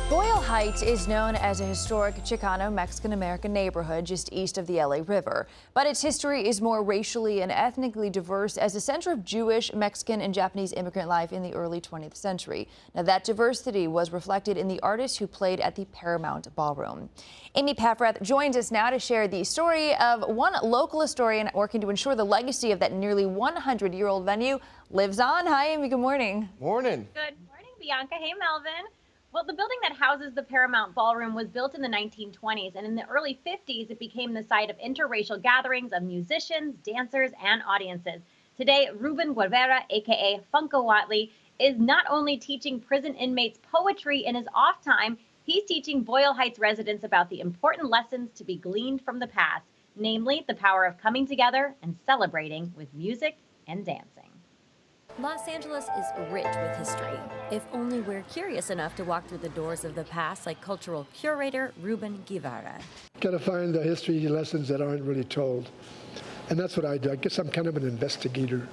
Boyle Heights is known as a historic Chicano Mexican-American neighborhood just east of the LA River. But its history is more racially and ethnically diverse as a center of Jewish, Mexican, and Japanese immigrant life in the early 20th century. Now, that diversity was reflected in the artists who played at the Paramount Ballroom. Amy Paffrath joins us now to share the story of one local historian working to ensure the legacy of that nearly 100-year-old venue lives on. Hi, Amy. Good morning. Morning. Good morning, Bianca. Hey, Melvin. Well, the building that houses the Paramount Ballroom was built in the 1920s, and in the early 50s, it became the site of interracial gatherings of musicians, dancers, and audiences. Today, Ruben Guevara, aka Funkhuatl, is not only teaching prison inmates poetry in his off time, he's teaching Boyle Heights residents about the important lessons to be gleaned from the past, namely the power of coming together and celebrating with music and dancing. Los Angeles is rich with history, if only we're curious enough to walk through the doors of the past like cultural curator Ruben Guevara. Got to find the history lessons that aren't really told. And that's what I do. I guess I'm kind of an investigator.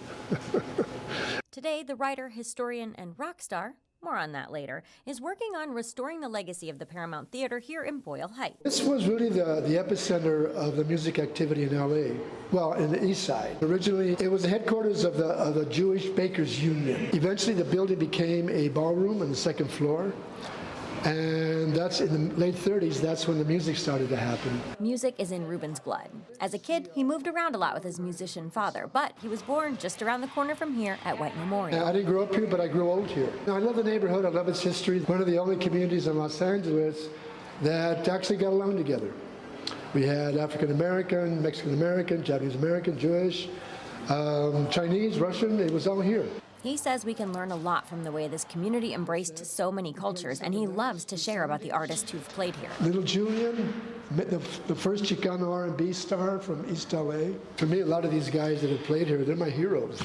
Today, the writer, historian, and rock star, more on that later, is working on restoring the legacy of the Paramount Theater here in Boyle Heights. This was really the epicenter of the music activity in LA. Well, in the East Side. Originally, it was the headquarters of the Jewish Bakers Union. Eventually, the building became a ballroom on the second floor. And that's in the late 30s, that's when the music started to happen. Music is in Ruben's blood. As a kid, he moved around a lot with his musician father, but he was born just around the corner from here at White Memorial. I didn't grow up here, but I grew old here. I love the neighborhood, I love its history. One of the only communities in Los Angeles that actually got along together. We had African American, Mexican American, Japanese American, Jewish, Chinese, Russian, it was all here. He says we can learn a lot from the way this community embraced so many cultures, and he loves to share about the artists who've played here. Little Julian, the first Chicano R&B star from East LA. For me, a lot of these guys that have played here, they're my heroes.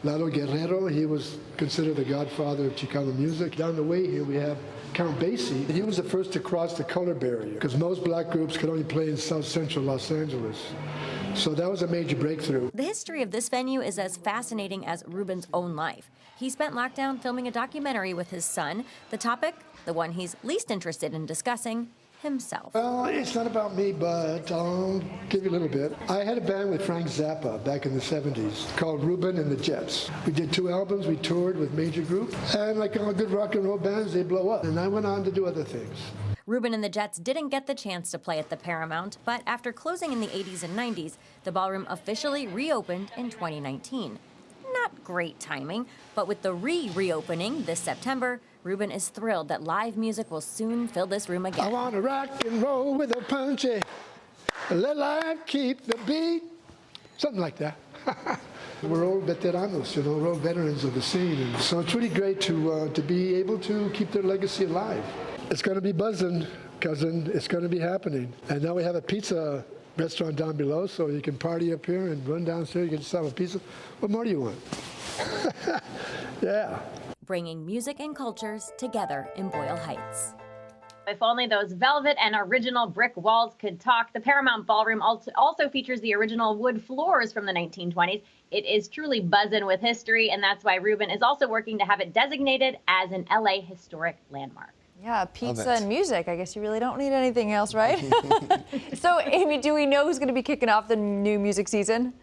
Lalo Guerrero, he was considered the godfather of Chicano music. Down the way here, we have Count Basie. He was the first to cross the color barrier, because most black groups could only play in South Central Los Angeles. So that was a major breakthrough. The history of this venue is as fascinating as Ruben's own life. He spent lockdown filming a documentary with his son. The topic, the one he's least interested in discussing, himself. Well, it's not about me, but I'll give you a little bit. I had a band with Frank Zappa back in the 70s called Ruben and the Jets. We did 2 albums, we toured with major groups, and like all good rock and roll bands, they blow up. And I went on to do other things. Ruben and the Jets didn't get the chance to play at the Paramount, but after closing in the 80s and 90s, the ballroom officially reopened in 2019. Not great timing, but with the reopening this September, Ruben is thrilled that live music will soon fill this room again. I want to rock and roll with a punchy, let life keep the beat, something like that. We're old veteranos, we're old veterans of the scene, and so it's really great to be able to keep their legacy alive. It's going to be buzzing, cousin. It's going to be happening. And now we have a pizza restaurant down below, so you can party up here and run downstairs, get yourself a pizza. What more do you want? Yeah. Bringing music and cultures together in Boyle Heights. If only those velvet and original brick walls could talk. The Paramount Ballroom also features the original wood floors from the 1920s. It is truly buzzing with history, and that's why Ruben is also working to have it designated as an LA historic landmark. Yeah, pizza and music. I guess you really don't need anything else, right? So, Amy, do we know who's going to be kicking off the new music season?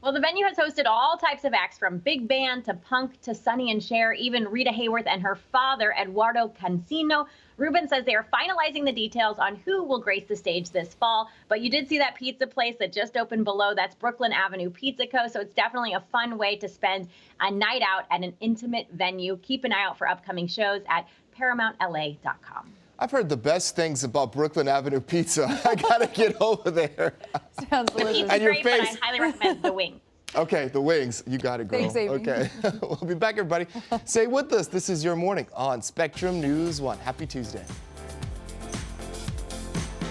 Well, the venue has hosted all types of acts, from big band to punk to Sonny and Cher, even Rita Hayworth and her father, Eduardo Cancino. Ruben says they are finalizing the details on who will grace the stage this fall. But you did see that pizza place that just opened below. That's Brooklyn Avenue Pizza Co. So it's definitely a fun way to spend a night out at an intimate venue. Keep an eye out for upcoming shows at ParamountLA.com. I've heard the best things about Brooklyn Avenue Pizza. I gotta get over there. Sounds delicious. The pizza's great, but I highly recommend the wings. Okay, the wings. You got it, girl. Thanks, Amy. Okay. We'll be back, everybody. Stay with us. This is Your Morning on Spectrum News 1. Happy Tuesday.